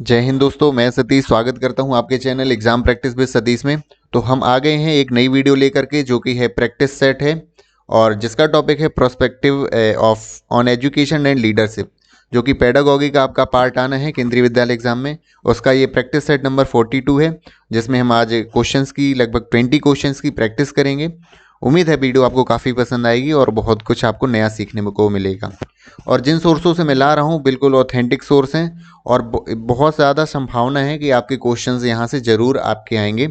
जय हिंद दोस्तों, मैं सतीश स्वागत करता हूं आपके channel exam practice with Satish में। तो हम आ गए हैं एक नई वीडियो लेकर के, जो कि है प्रैक्टिस सेट है और जिसका टॉपिक है prospective of on education and leadership, जो कि पेडागॉगी का आपका पार्ट आना है केंद्रीय विद्यालय एग्जाम में। उसका ये प्रैक्टिस सेट नंबर 42 है, जिसमें हम आज क्वेश्चंस की लगभग 20 क्वेश्चंस की प्रैक्टिस करेंगे। उम्मीद है वीडियो आपको काफ़ी पसंद आएगी और बहुत कुछ आपको नया सीखने को मिलेगा। और जिन सोर्सों से मैं ला रहा हूँ बिल्कुल ऑथेंटिक सोर्स हैं और बहुत ज़्यादा संभावना है कि आपके क्वेश्चंस यहाँ से ज़रूर आपके आएंगे।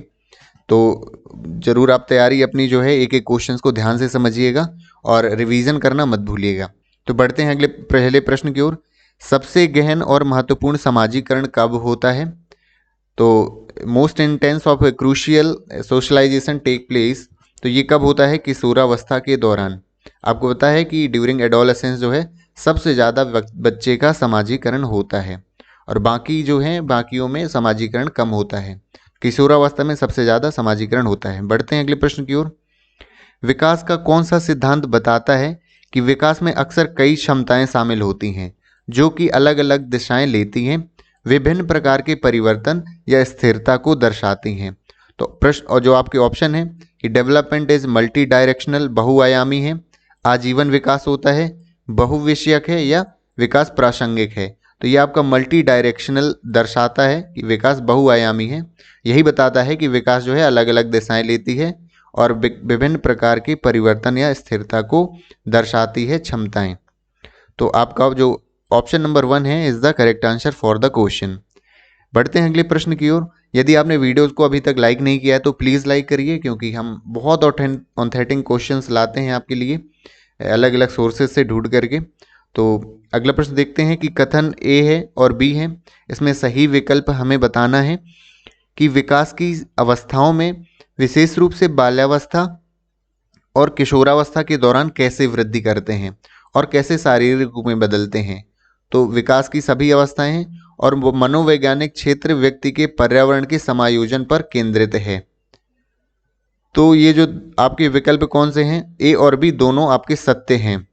तो ज़रूर आप तैयारी अपनी जो है एक एक क्वेश्चंस को ध्यान से समझिएगा और रिवीजन करना मत भूलिएगा। तो बढ़ते हैं अगले पहले प्रश्न की ओर। सबसे गहन और महत्वपूर्ण समाजीकरण कब होता है? तो most intense of crucial socialization take place, तो ये कब होता है? किशोरावस्था के दौरान। आपको पता है कि ड्यूरिंग एडोलेसेंस जो है सबसे ज़्यादा बच्चे का समाजीकरण होता है और बाकी जो है बाकियों में समाजीकरण कम होता है। किशोरावस्था में सबसे ज़्यादा समाजीकरण होता है। बढ़ते हैं अगले प्रश्न की ओर। विकास का कौन सा सिद्धांत बताता है कि विकास में अक्सर कई क्षमताएं शामिल होती हैं जो कि अलग अलग दिशाएं लेती हैं, विभिन्न प्रकार के परिवर्तन या स्थिरता को दर्शाती हैं? तो प्रश्न और जो आपके ऑप्शन है कि डेवलपमेंट इज मल्टी डायरेक्शनल, बहुआयामी है, आजीवन विकास होता है, बहुविषयक है, या विकास प्रासंगिक है। तो ये आपका मल्टी डायरेक्शनल दर्शाता है कि विकास बहुआयामी है। यही बताता है कि विकास जो है अलग अलग दिशाएं लेती है और विभिन्न प्रकार के परिवर्तन या स्थिरता को दर्शाती है क्षमताएं। तो आपका जो ऑप्शन नंबर 1 है is the correct answer for the question. बढ़ते हैं अगले प्रश्न की ओर। यदि आपने वीडियोस को अभी तक लाइक नहीं किया है तो प्लीज़ लाइक करिए, क्योंकि हम बहुत ऑथेंटिक क्वेश्चंस लाते हैं आपके लिए अलग अलग सोर्सेज से ढूंढ करके। तो अगला प्रश्न देखते हैं कि कथन ए है और बी है, इसमें सही विकल्प हमें बताना है कि विकास की अवस्थाओं में विशेष रूप से बाल्यावस्था और किशोरावस्था के दौरान कैसे वृद्धि करते हैं और कैसे शारीरिक रूप में बदलते हैं। तो विकास की सभी अवस्थाएं हैं और वो मनोवैज्ञानिक क्षेत्र व्यक्ति के पर्यावरण के समायोजन पर केंद्रित है। तो ये जो आपके विकल्प कौन से हैं, ए और बी दोनों आपके सत्य हैं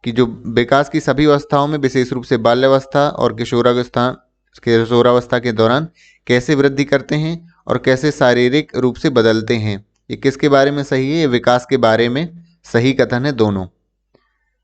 कि जो विकास की सभी अवस्थाओं में विशेष रूप से बाल्यावस्था और किशोरावस्था के दौरान कैसे वृद्धि करते हैं और कैसे शारीरिक रूप से बदलते हैं, ये किसके बारे में सही है? ये विकास के बारे में सही कथन है दोनों।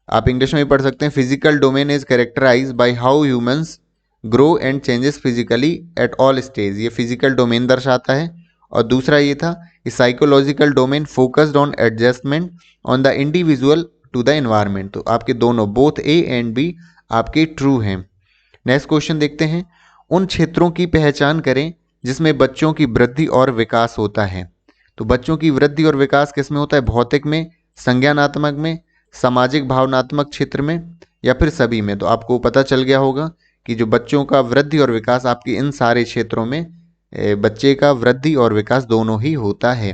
आप इंग्लिश में भी पढ़ सकते हैं, physical domain is characterize by how humans grow and changes physically at all stage. ये फिजिकल डोमेन दर्शाता है। और दूसरा ये था कि psychological domain focused on adjustment on the individual to the environment. तो आपके दोनों बोथ ए एंड बी आपके ट्रू हैं। नेक्स्ट क्वेश्चन देखते हैं। उन क्षेत्रों की पहचान करें जिसमें बच्चों की वृद्धि और विकास होता है। तो बच्चों की वृद्धि और विकास किस में होता है? भौतिक में, संज्ञानात्मक में, सामाजिक भावनात्मक क्षेत्र में, या फिर सभी में? तो आपको पता चल गया होगा कि जो बच्चों का वृद्धि और विकास आपके इन सारे क्षेत्रों में बच्चे का वृद्धि और विकास दोनों ही होता है।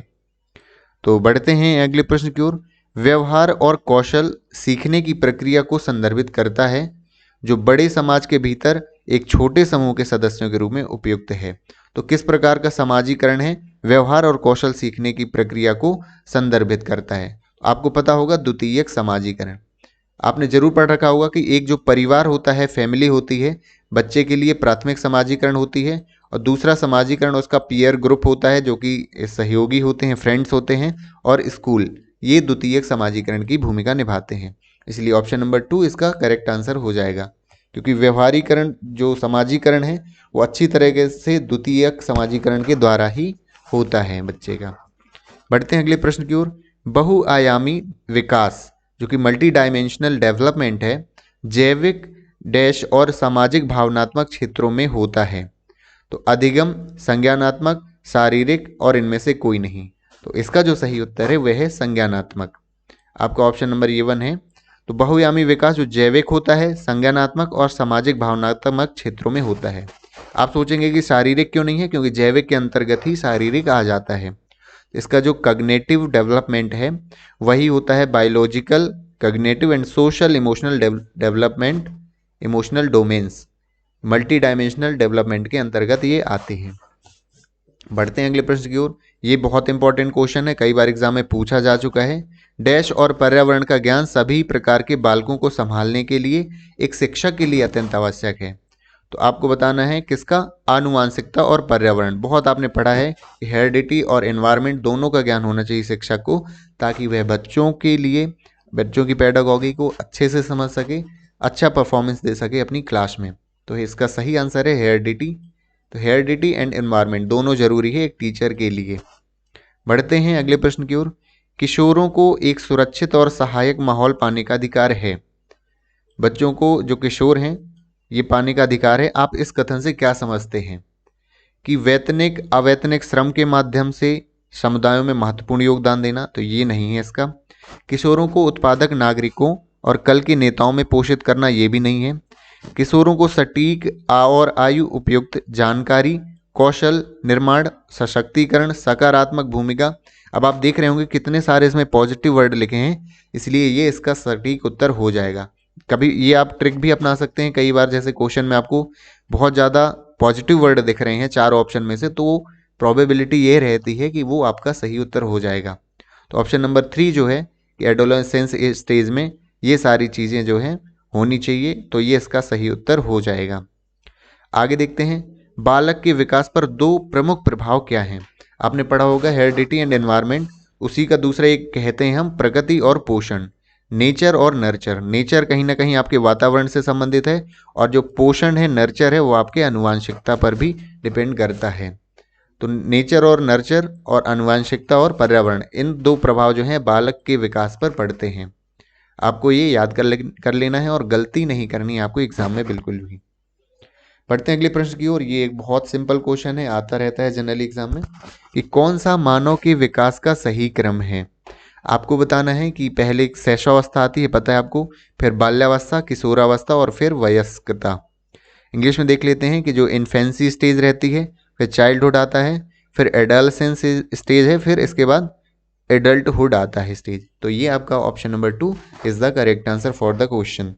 तो बढ़ते हैं अगले प्रश्न की ओर। व्यवहार और कौशल सीखने की प्रक्रिया को संदर्भित करता है जो बड़े समाज के भीतर एक छोटे समूह के सदस्यों के रूप में उपयुक्त है। तो किस प्रकार का समाजीकरण है? व्यवहार और कौशल सीखने की प्रक्रिया को संदर्भित करता है। आपको पता होगा द्वितीयक समाजीकरण आपने जरूर पढ़ रखा होगा कि एक जो परिवार होता है, फैमिली होती है, बच्चे के लिए प्राथमिक समाजीकरण होती है और दूसरा समाजीकरण उसका पीयर ग्रुप होता है जो कि सहयोगी होते हैं, फ्रेंड्स होते हैं, और स्कूल, ये द्वितीयक समाजीकरण की भूमिका निभाते हैं। इसलिए ऑप्शन नंबर 2 इसका करेक्ट आंसर हो जाएगा, क्योंकि व्यवहारीकरण जो समाजीकरण है वो अच्छी तरीके से द्वितीयक समाजीकरण के द्वारा ही होता है बच्चे का। बढ़ते हैं अगले प्रश्न की ओर। बहुआयामी विकास जो कि मल्टी डायमेंशनल डेवलपमेंट है, जैविक डैश और सामाजिक भावनात्मक क्षेत्रों में होता है। तो अधिगम, संज्ञानात्मक, शारीरिक और इनमें से कोई नहीं। तो इसका जो सही उत्तर है वह है संज्ञानात्मक। आपका ऑप्शन नंबर ये 1 है। तो बहुआयामी विकास जो जैविक होता है, संज्ञानात्मक और सामाजिक भावनात्मक क्षेत्रों में होता है। आप सोचेंगे कि शारीरिक क्यों नहीं है, क्योंकि जैविक के अंतर्गत ही शारीरिक आ जाता है। इसका जो कग्नेटिव डेवलपमेंट है वही होता है biological, cognitive and social emotional development, emotional domains multi dimensional development के अंतर्गत ये आते हैं। बढ़ते हैं अगले प्रश्न की ओर। ये बहुत इंपॉर्टेंट क्वेश्चन है, कई बार एग्जाम में पूछा जा चुका है। डैश और पर्यावरण का ज्ञान सभी प्रकार के बालकों को संभालने के लिए एक शिक्षक के लिए अत्यंत आवश्यक है। तो आपको बताना है किसका, आनुवांशिकता और पर्यावरण। बहुत आपने पढ़ा है कि हेरिडिटी और एनवायरनमेंट दोनों का ज्ञान होना चाहिए शिक्षक को, ताकि वह बच्चों के लिए, बच्चों की पेडागॉजी को अच्छे से समझ सके, अच्छा परफॉर्मेंस दे सके अपनी क्लास में। तो इसका सही आंसर है हेरिडिटी। तो हेरिडिटी एंड एनवायरनमेंट दोनों जरूरी है एक टीचर के लिए। बढ़ते हैं अगले प्रश्न की ओर। किशोरों को एक सुरक्षित और सहायक माहौल पाने का अधिकार है। बच्चों को, जो किशोर हैं, ये पाने का अधिकार है। आप इस कथन से क्या समझते हैं कि वैतनिक अवैतनिक श्रम के माध्यम से समुदायों में महत्वपूर्ण योगदान देना, तो ये नहीं है इसका। किशोरों को उत्पादक नागरिकों और कल के नेताओं में पोषित करना, ये भी नहीं है। किशोरों को सटीक और आयु उपयुक्त जानकारी, कौशल निर्माण, सशक्तिकरण, सकारात्मक भूमिका। अब आप देख रहे होंगे कितने सारे इसमें पॉजिटिव वर्ड लिखे हैं, इसलिए ये इसका सटीक उत्तर हो जाएगा। कभी ये आप ट्रिक भी अपना सकते हैं, कई बार जैसे क्वेश्चन में आपको बहुत ज़्यादा पॉजिटिव वर्ड दिख रहे हैं 4 ऑप्शन में से, तो प्रोबेबिलिटी ये रहती है कि वो आपका सही उत्तर हो जाएगा। तो ऑप्शन नंबर 3 जो है कि एडोलेसेंस स्टेज में ये सारी चीज़ें जो हैं होनी चाहिए, तो ये इसका सही उत्तर हो जाएगा। आगे देखते हैं, बालक के विकास पर 2 प्रमुख प्रभाव क्या हैं। आपने पढ़ा होगा हेरिडिटी एंड एनवायरनमेंट, उसी का दूसरा एक कहते हैं हम प्रगति और पोषण, नेचर और नर्चर। नेचर कहीं ना कहीं आपके वातावरण से संबंधित है, और जो पोषण है, नर्चर है, वो आपके आनुवांशिकता पर भी डिपेंड करता है। तो नेचर और नर्चर और आनुवांशिकता और पर्यावरण, इन 2 प्रभाव जो हैं बालक के विकास पर पड़ते हैं। आपको ये याद कर लेना है और गलती नहीं करनी है आपको एग्जाम में बिल्कुल भी। पढ़ते हैं अगले प्रश्न की ओर। ये एक बहुत सिंपल क्वेश्चन है, आता रहता है जनरल एग्जाम में, कि कौन सा मानव के विकास का सही क्रम है। आपको बताना है कि पहले शैशवावस्था आती है, पता है आपको, फिर बाल्यावस्था, किशोरावस्था और फिर वयस्कता। इंग्लिश में देख लेते हैं कि जो इन्फेंसी स्टेज रहती है, फिर चाइल्डहुड आता है, फिर एडल्सेंस स्टेज है, फिर इसके बाद एडल्टहुड आता है स्टेज। तो ये आपका option number 2 is the correct answer for the question.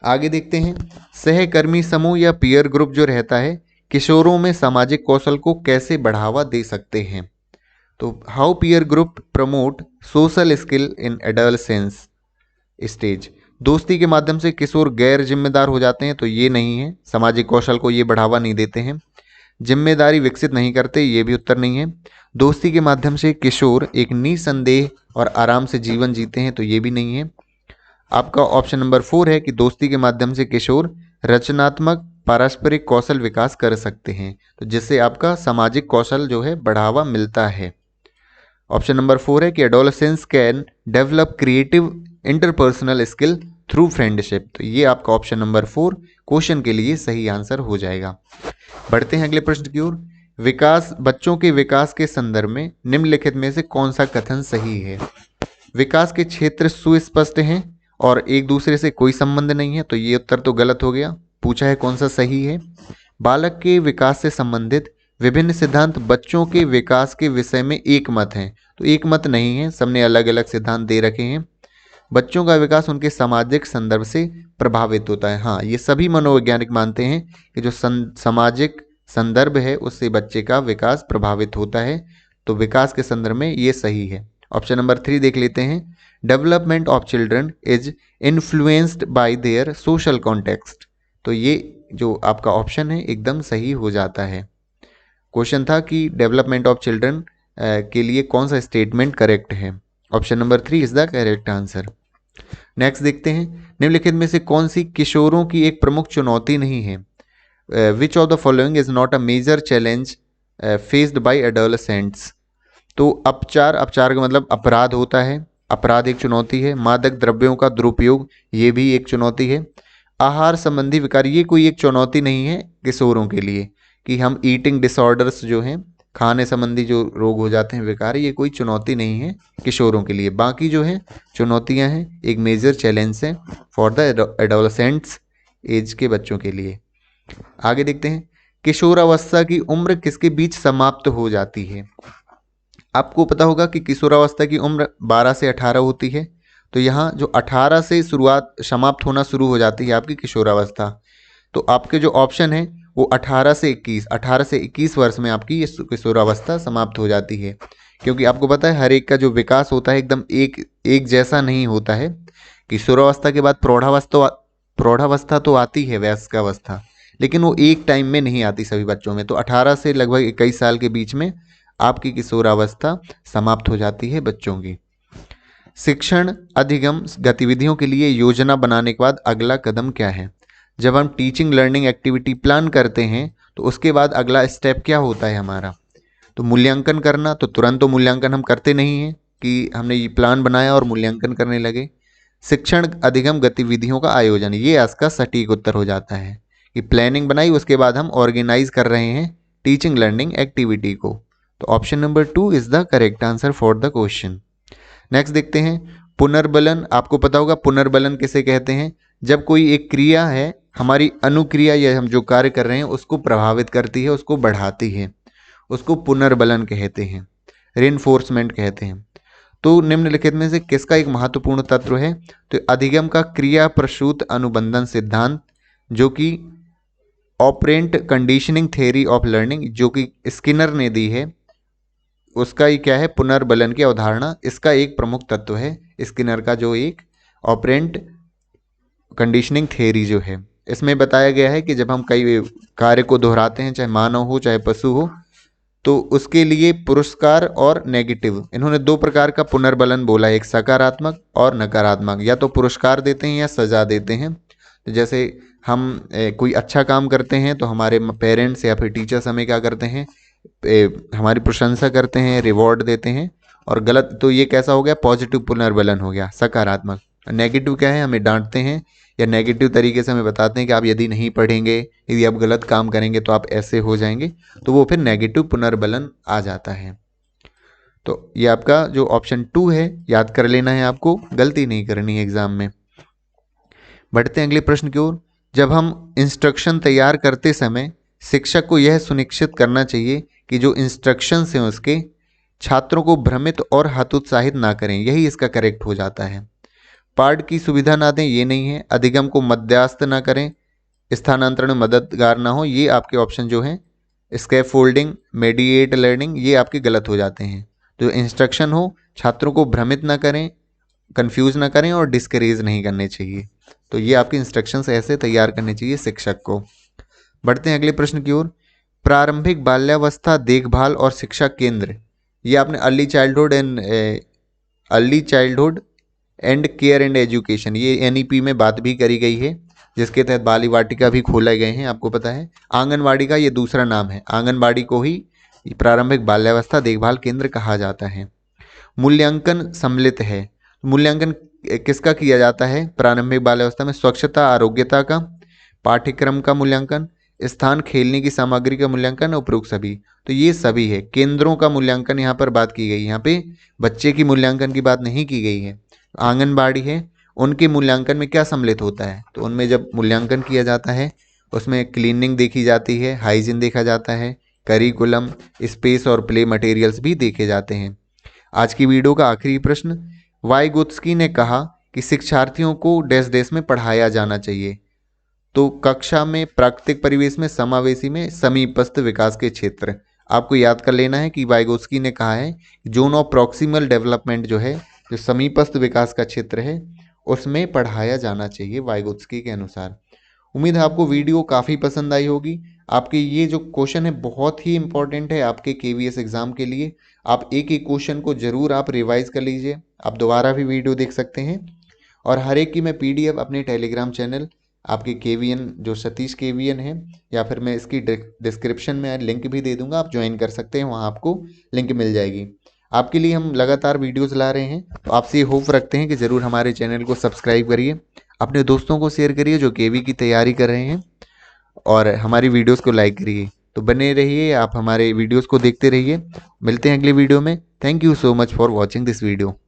आगे देखते हैं, सहकर्मी समूह या पीयर ग्रुप जो रहता है, किशोरों में सामाजिक कौशल को कैसे बढ़ावा दे सकते हैं। तो how peer group promote social skill in adolescence stage. दोस्ती के माध्यम से किशोर गैर जिम्मेदार हो जाते हैं, तो ये नहीं है। सामाजिक कौशल को ये बढ़ावा नहीं देते हैं। जिम्मेदारी विकसित नहीं करते, ये भी उत्तर नहीं है। दोस्ती के माध्यम से किशोर एक निसंदेह और आराम से जीवन जीते हैं, तो ये भी नहीं है। आपका ऑप्शन नंबर 4 है कि दोस्ती के माध्यम से किशोर रचनात्मक पारस्परिक कौशल विकास कर सकते हैं, तो जिससे आपका सामाजिक कौशल जो है बढ़ावा मिलता है। ऑप्शन नंबर 4 है कि adolescence can develop creative interpersonal skill through friendship. तो ये आपका ऑप्शन नंबर 4 क्वेश्चन के लिए सही आंसर हो जाएगा। बढ़ते हैं अगले प्रश्न की ओर। विकास, बच्चों के विकास के संदर्भ में निम्नलिखित में से कौन सा कथन सही है। विकास के क्षेत्र सुस्पष्ट हैं और एक दूसरे से कोई संबंध नहीं है, तो ये उत्तर तो गलत हो गया। पूछा है कौन सा सही है। बालक के विकास से संबंधित विभिन्न सिद्धांत बच्चों के विकास के विषय में एक मत हैं, तो एक मत नहीं है, सबने अलग अलग सिद्धांत दे रखे हैं। बच्चों का विकास उनके सामाजिक संदर्भ से प्रभावित होता है। हाँ, ये सभी मनोवैज्ञानिक मानते हैं कि जो सामाजिक संदर्भ है उससे बच्चे का विकास प्रभावित होता है, तो विकास के संदर्भ में ये सही है। ऑप्शन नंबर 3 देख लेते हैं। Development of children is influenced by their social context. तो ये जो आपका ऑप्शन है एकदम सही हो जाता है। क्वेश्चन था कि डेवलपमेंट ऑफ चिल्ड्रन के लिए कौन सा स्टेटमेंट करेक्ट है। Option number 3 is the correct answer. Next देखते हैं, निम्नलिखित में से कौन सी किशोरों की एक प्रमुख चुनौती नहीं है। Which of the following is not a major challenge faced by adolescents. तो अपचार का मतलब अपराध होता है, अपराध एक चुनौती है। मादक द्रव्यों का दुरुपयोग, ये भी एक चुनौती है। आहार संबंधी विकार, ये कोई एक चुनौती नहीं है किशोरों के लिए, कि हम ईटिंग डिसऑर्डर्स जो हैं, खाने संबंधी जो रोग हो जाते हैं, विकार, ये कोई चुनौती नहीं है किशोरों के लिए। बाकी जो है चुनौतियां हैं, एक मेजर चैलेंज है फॉर द एडोलेसेंट्स एज के बच्चों के लिए। आगे देखते हैं, किशोरावस्था की उम्र किसके बीच समाप्त हो जाती है। आपको पता होगा कि किशोरावस्था की उम्र 12 से 18 होती है, तो यहाँ जो 18 से समाप्त होना शुरू हो जाती है आपकी किशोरावस्था, तो आपके जो ऑप्शन है वो 18 से 21 वर्ष में आपकी ये किशोरावस्था समाप्त हो जाती है। क्योंकि आपको पता है हर एक का जो विकास होता है एकदम एक जैसा नहीं होता है। किशोरावस्था के बाद प्रौढ़ावस्था प्रौढ़ावस्था तो आती है, वयस्कावस्था, लेकिन वो एक टाइम में नहीं आती सभी बच्चों में। तो 18 से लगभग 21 साल के बीच में आपकी किशोरावस्था समाप्त हो जाती है बच्चों की। शिक्षण अधिगम गतिविधियों के लिए योजना बनाने के बाद अगला कदम क्या है? जब हम टीचिंग लर्निंग एक्टिविटी प्लान करते हैं तो उसके बाद अगला स्टेप क्या होता है हमारा? तो मूल्यांकन करना। तो तुरंत तो मूल्यांकन हम करते नहीं हैं कि हमने ये प्लान बनाया और मूल्यांकन करने लगे। शिक्षण अधिगम गतिविधियों का आयोजन, ये इसका सटीक उत्तर हो जाता है कि प्लानिंग बनाई, उसके बाद हम ऑर्गेनाइज कर रहे हैं टीचिंग लर्निंग एक्टिविटी को। तो option number 2 is the correct answer for the question. Next देखते हैं पुनर्बलन। आपको पता होगा पुनर्बलन किसे कहते हैं? जब कोई एक क्रिया है हमारी अनुक्रिया या हम जो कार्य कर रहे हैं उसको प्रभावित करती है, उसको बढ़ाती है, उसको पुनर्बलन कहते हैं, रेनफोर्समेंट कहते हैं। तो निम्नलिखित में से किसका एक महत्वपूर्ण तत्व है? तो अधिगम का क्रिया प्रसूत अनुबंधन सिद्धांत, जो कि operant conditioning theory of learning जो कि स्किनर ने दी है, उसका ही क्या है? पुनर्बलन की अवधारणा, इसका एक प्रमुख तत्व है स्किनर का जो एक ऑपरेंट कंडीशनिंग थ्योरी जो है। इसमें बताया गया है कि जब हम कई कार्य को दोहराते हैं, चाहे मानव हो चाहे पशु हो, तो उसके लिए पुरस्कार और नेगेटिव, इन्होंने दो प्रकार का पुनर्बलन बोला है, एक सकारात्मक और नकारात्मक। या तो पुरस्कार देते हैं या सजा देते हैं। तो जैसे हम कोई अच्छा काम करते हैं तो हमारे पेरेंट्स या फिर टीचर्स हमें क्या करते हैं? हमारी प्रशंसा करते हैं, रिवॉर्ड देते हैं। और गलत तो ये कैसा हो गया? पॉजिटिव पुनर्बलन हो गया, सकारात्मक। नेगेटिव क्या है? हमें डांटते हैं या नेगेटिव तरीके से हमें बताते हैं कि आप यदि नहीं पढ़ेंगे, यदि आप गलत काम करेंगे तो आप ऐसे हो जाएंगे, तो वो फिर नेगेटिव पुनर्बलन आ जाता है। तो ये आपका जो ऑप्शन 2 है याद कर लेना है, आपको गलती नहीं करनी है एग्जाम में। बढ़ते हैं अगले प्रश्न की ओर। जब हम इंस्ट्रक्शन तैयार करते समय शिक्षक को यह सुनिश्चित करना चाहिए कि जो इंस्ट्रक्शंस हैं उसके छात्रों को भ्रमित और हतोत्साहित ना करें, यही इसका करेक्ट हो जाता है। पाठ की सुविधा ना दें, ये नहीं है। अधिगम को मध्यस्थ ना करें, स्थानांतरण में मददगार ना हो, ये आपके ऑप्शन जो हैं स्कैफोल्डिंग, मेडिएट लर्निंग, ये आपके गलत हो जाते हैं। तो इंस्ट्रक्शन हो, छात्रों को भ्रमित ना करें, कंफ्यूज ना करें और डिस्करेज नहीं करने चाहिए। तो ये आपके इंस्ट्रक्शंस ऐसे तैयार करने चाहिए शिक्षक को। बढ़ते हैं अगले प्रश्न की ओर। प्रारंभिक बाल्यावस्था देखभाल और शिक्षा केंद्र, ये आपने early childhood and care and education, ये एनईपी में बात भी करी गई है, जिसके तहत बाल वाटिका भी खोले गए हैं, आपको पता है। आंगनबाड़ी का ये दूसरा नाम है, आंगनबाड़ी को ही प्रारंभिक बाल्यावस्था देखभाल केंद्र कहा जाता है। मूल्यांकन सम्मिलित है। मूल्यांकन किसका किया जाता है प्रारंभिक बाल्यावस्था में? स्वच्छता आरोग्यता का, पाठ्यक्रम का मूल्यांकन, स्थान खेलने की सामग्री का मूल्यांकन, उपरोक्त सभी। तो ये सभी है। केंद्रों का मूल्यांकन यहाँ पर बात की गई, यहाँ पे बच्चे की मूल्यांकन की बात नहीं की गई है। आंगनबाड़ी है, उनके मूल्यांकन में क्या सम्मिलित होता है? तो उनमें जब मूल्यांकन किया जाता है उसमें क्लीनिंग देखी जाती है, हाइजीन देखा जाता है, करिकुलम, स्पेस और प्ले मटेरियल्स भी देखे जाते हैं। आज की वीडियो का आखिरी प्रश्न, वाइगोत्स्की ने कहा कि शिक्षार्थियों को डैश डैश में पढ़ाया जाना चाहिए। तो कक्षा में, प्राकृतिक परिवेश में, समावेशी में, समीपस्थ विकास के क्षेत्र। आपको याद कर लेना है कि वाइगोत्स्की ने कहा है जोन ऑफ प्रॉक्सिमल डेवलपमेंट जो है, जो समीपस्थ विकास का क्षेत्र है, उसमें पढ़ाया जाना चाहिए वाइगोत्स्की के अनुसार। उम्मीद है आपको वीडियो काफ़ी पसंद आई होगी। आपके ये जो क्वेश्चन है बहुत ही इंपॉर्टेंट है आपके केवीएस एग्जाम के लिए। आप एक एक क्वेश्चन को जरूर आप रिवाइज कर लीजिए, आप दोबारा भी वीडियो देख सकते हैं। और हर एक की मैं पीडीएफ अपने टेलीग्राम चैनल आपके केवीएन जो सतीश केवीएन है, या फिर मैं इसकी डिस्क्रिप्शन में लिंक भी दे दूंगा, आप ज्वाइन कर सकते हैं, वहाँ आपको लिंक मिल जाएगी। आपके लिए हम लगातार वीडियोस ला रहे हैं, तो आपसे होप रखते हैं कि ज़रूर हमारे चैनल को सब्सक्राइब करिए, अपने दोस्तों को शेयर करिए जो केवी की तैयारी कर रहे हैं, और हमारी वीडियोस को लाइक करिए। तो बने रहिए, आप हमारे वीडियोस को देखते रहिए। मिलते हैं अगले वीडियो में। Thank you so much for watching this video.